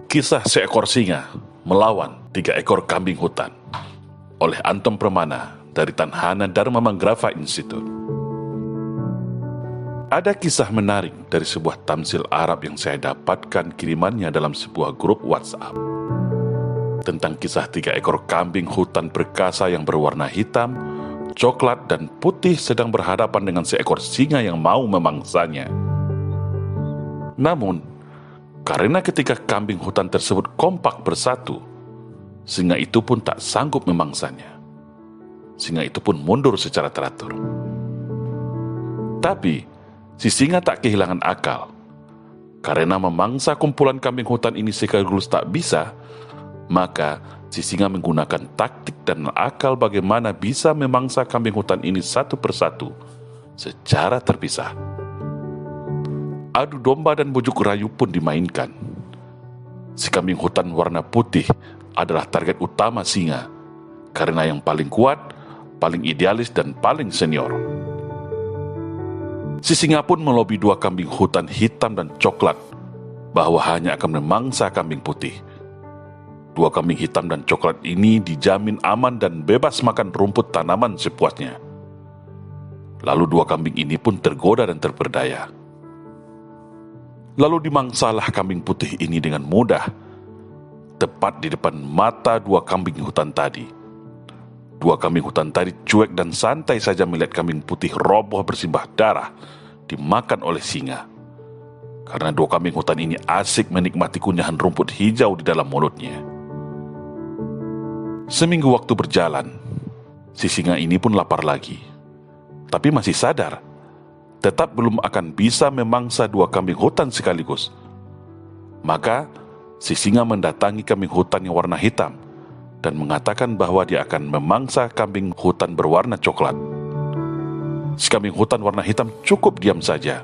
Kisah seekor singa melawan 3 ekor kambing hutan oleh Anton Permana dari Tanhana Dharma Mangrava Institute. Ada kisah menarik dari sebuah tamsil Arab yang saya dapatkan kirimannya dalam sebuah grup WhatsApp tentang kisah 3 ekor kambing hutan perkasa yang berwarna hitam, coklat, dan putih sedang berhadapan dengan seekor singa yang mau memangsanya. Namun, karena ketika kambing hutan tersebut kompak bersatu, singa itu pun tak sanggup memangsanya. Singa itu pun mundur secara teratur. Tapi, si singa tak kehilangan akal. Karena memangsa kumpulan kambing hutan ini sekaligus tak bisa, maka si singa menggunakan taktik dan akal bagaimana bisa memangsa kambing hutan ini satu persatu secara terpisah. Adu domba dan bujuk rayu pun dimainkan. Si kambing hutan warna putih adalah target utama singa, karena yang paling kuat, paling idealis, dan paling senior. Si singa pun melobi 2 kambing hutan hitam dan coklat bahwa hanya akan memangsa kambing putih. 2 kambing hitam dan coklat ini dijamin aman dan bebas makan rumput tanaman sepuasnya. Lalu 2 kambing ini pun tergoda dan terperdaya. Lalu dimangsalah kambing putih ini dengan mudah, tepat di depan mata 2 kambing hutan tadi. 2 kambing hutan tadi cuek dan santai saja melihat kambing putih roboh bersimbah darah dimakan oleh singa. Karena 2 kambing hutan ini asik menikmati kunyahan rumput hijau di dalam mulutnya. Seminggu waktu berjalan, si singa ini pun lapar lagi. Tapi masih sadar, tetap belum akan bisa memangsa 2 kambing hutan sekaligus. Maka, si singa mendatangi kambing hutan yang warna hitam dan mengatakan bahwa dia akan memangsa kambing hutan berwarna coklat. Si kambing hutan warna hitam cukup diam saja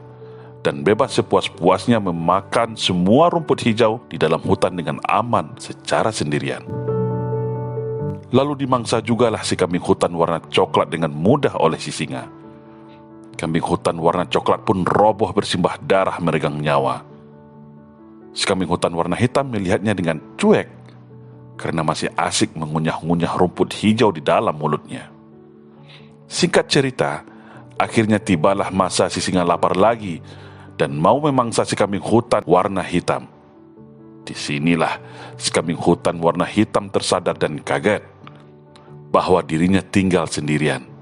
dan bebas sepuas-puasnya memakan semua rumput hijau di dalam hutan dengan aman secara sendirian. Lalu dimangsa jugalah si kambing hutan warna coklat dengan mudah oleh si singa. Kambing hutan warna coklat pun roboh bersimbah darah meregang nyawa. Si kambing hutan warna hitam melihatnya dengan cuek karena masih asik mengunyah-ngunyah rumput hijau di dalam mulutnya. Singkat cerita, akhirnya tibalah masa si singa lapar lagi dan mau memangsa si kambing hutan warna hitam. Disinilah si kambing hutan warna hitam tersadar dan kaget bahwa dirinya tinggal sendirian.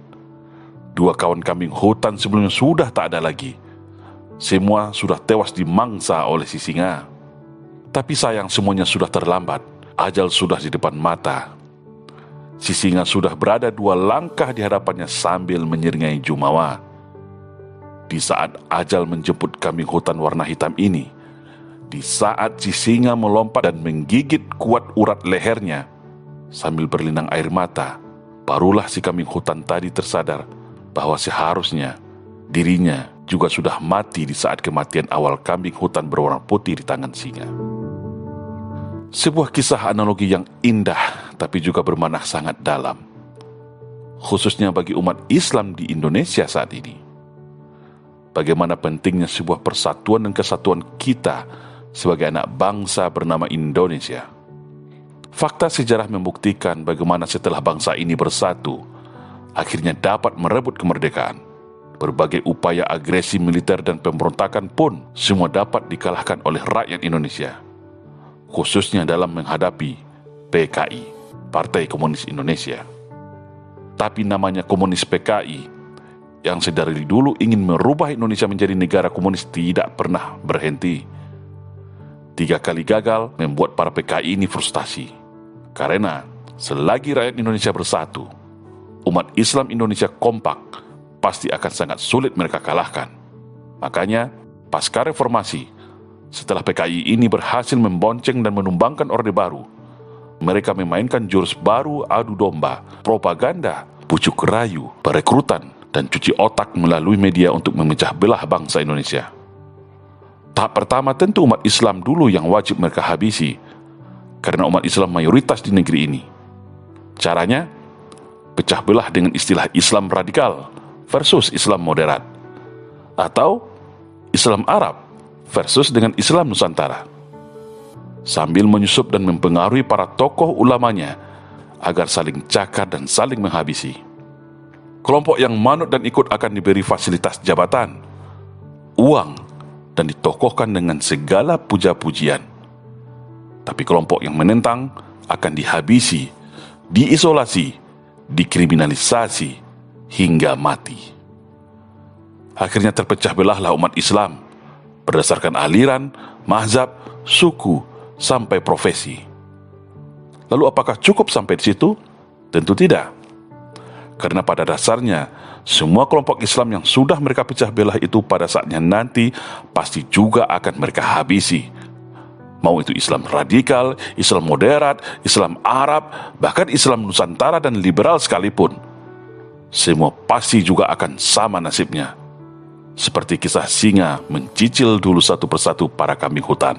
2 kawan kambing hutan sebelumnya sudah tak ada lagi. Semua sudah tewas dimangsa oleh si singa. Tapi sayang, semuanya sudah terlambat. Ajal sudah di depan mata. Si singa sudah berada 2 langkah di hadapannya sambil menyeringai jumawa. Di saat ajal menjemput kambing hutan warna hitam ini, di saat si singa melompat dan menggigit kuat urat lehernya sambil berlinang air mata, barulah si kambing hutan tadi tersadar bahwa seharusnya dirinya juga sudah mati di saat kematian awal kambing hutan berwarna putih di tangan singa. Sebuah kisah analogi yang indah tapi juga bermakna sangat dalam, khususnya bagi umat Islam di Indonesia saat ini. Bagaimana pentingnya sebuah persatuan dan kesatuan kita sebagai anak bangsa bernama Indonesia. Fakta sejarah membuktikan bagaimana setelah bangsa ini bersatu, akhirnya dapat merebut kemerdekaan. Berbagai upaya agresi militer dan pemberontakan pun semua dapat dikalahkan oleh rakyat Indonesia, khususnya dalam menghadapi PKI, Partai Komunis Indonesia. Tapi namanya komunis PKI yang sedari dulu ingin merubah Indonesia menjadi negara komunis tidak pernah berhenti. 3 kali gagal membuat para PKI ini frustasi. Karena selagi rakyat Indonesia bersatu, umat Islam Indonesia kompak, pasti akan sangat sulit mereka kalahkan. Makanya, pasca reformasi, setelah PKI ini berhasil membonceng dan menumbangkan Orde Baru, mereka memainkan jurus baru adu domba, propaganda, bujuk rayu, perekrutan, dan cuci otak melalui media untuk memecah belah bangsa Indonesia. Tahap pertama tentu umat Islam dulu yang wajib mereka habisi, karena umat Islam mayoritas di negeri ini. Caranya, pecah belah dengan istilah Islam radikal versus Islam moderat, atau Islam Arab versus dengan Islam Nusantara. sambil menyusup dan mempengaruhi para tokoh ulamanya agar saling cakar dan saling menghabisi. Kelompok yang manut dan ikut akan diberi fasilitas jabatan, uang, dan ditokohkan dengan segala puja-pujian. Tapi kelompok yang menentang akan dihabisi, diisolasi, dikriminalisasi, hingga mati. Akhirnya terpecah belahlah umat Islam berdasarkan aliran, mazhab, suku, sampai profesi. Lalu apakah cukup sampai di situ? Tentu tidak. Karena pada dasarnya, semua kelompok Islam yang sudah mereka pecah belah itu pada saatnya nanti pasti juga akan mereka habisi. Mau itu Islam radikal, Islam moderat, Islam Arab, bahkan Islam Nusantara dan liberal sekalipun. Semua pasti juga akan sama nasibnya. Seperti kisah singa mencicil dulu satu persatu para kambing hutan.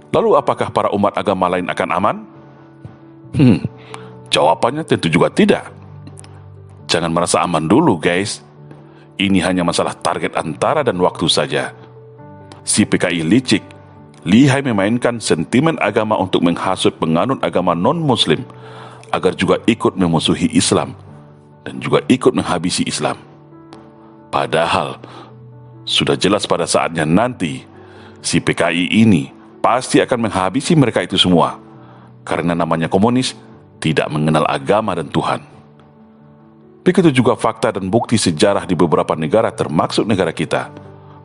Lalu apakah para umat agama lain akan aman? Jawabannya tentu juga tidak. Jangan merasa aman dulu, guys. Ini hanya masalah target antara dan waktu saja. Si PKI licik, lihai memainkan sentimen agama untuk menghasut penganut agama non-muslim agar juga ikut memusuhi Islam dan juga ikut menghabisi Islam. Padahal sudah jelas pada saatnya nanti si PKI ini pasti akan menghabisi mereka itu semua, karena namanya komunis tidak mengenal agama dan Tuhan. Begitu juga fakta dan bukti sejarah di beberapa negara termasuk negara kita.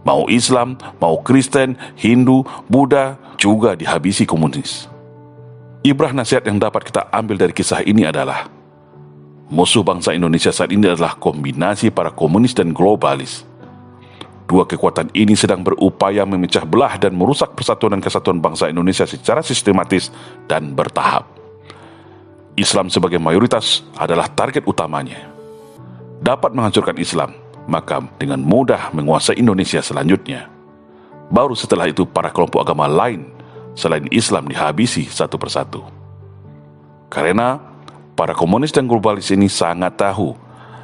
Mau Islam, mau Kristen, Hindu, Buddha juga dihabisi komunis. Ibrah nasihat yang dapat kita ambil dari kisah ini adalah musuh bangsa Indonesia saat ini adalah kombinasi para komunis dan globalis. Dua kekuatan ini sedang berupaya memecah belah dan merusak persatuan dan kesatuan bangsa Indonesia secara sistematis dan bertahap. Islam sebagai mayoritas adalah target utamanya. Dapat menghancurkan Islam, maka dengan mudah menguasai Indonesia selanjutnya. Baru setelah itu para kelompok agama lain selain Islam dihabisi satu persatu. Karena para komunis dan globalis ini sangat tahu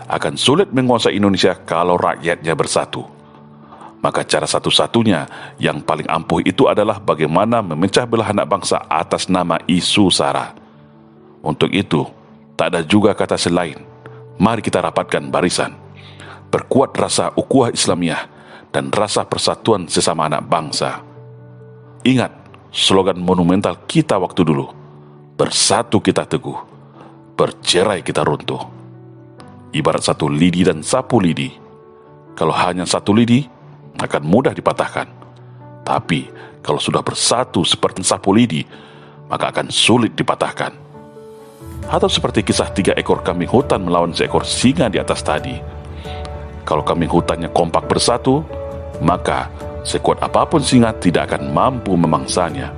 akan sulit menguasai Indonesia kalau rakyatnya bersatu. Maka cara satu-satunya yang paling ampuh itu adalah bagaimana memecah belah anak bangsa atas nama isu SARA. Untuk itu, tak ada juga kata selain. Mari kita rapatkan barisan, perkuat rasa ukhuwah Islamiyah dan rasa persatuan sesama anak bangsa. Ingat slogan monumental kita waktu dulu, bersatu kita teguh, bercerai kita runtuh. Ibarat satu lidi dan sapu lidi. Kalau hanya satu lidi, akan mudah dipatahkan. Tapi kalau sudah bersatu seperti sapu lidi, maka akan sulit dipatahkan. Atau seperti kisah 3 ekor kambing hutan melawan seekor singa di atas tadi. Kalau kambing hutannya kompak bersatu, maka sekuat apapun singa tidak akan mampu memangsanya.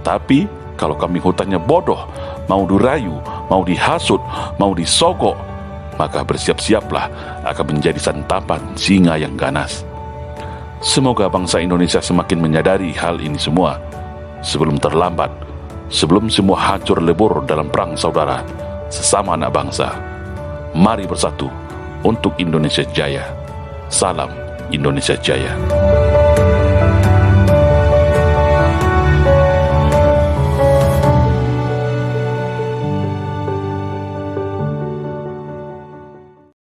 Tapi kalau kambing hutannya bodoh, mau dirayu, mau dihasut, mau disogok, maka bersiap-siaplah akan menjadi santapan singa yang ganas. Semoga bangsa Indonesia semakin menyadari hal ini semua sebelum terlambat, sebelum semua hancur lebur dalam perang saudara sesama anak bangsa. Mari bersatu untuk Indonesia Jaya. Salam Indonesia Jaya.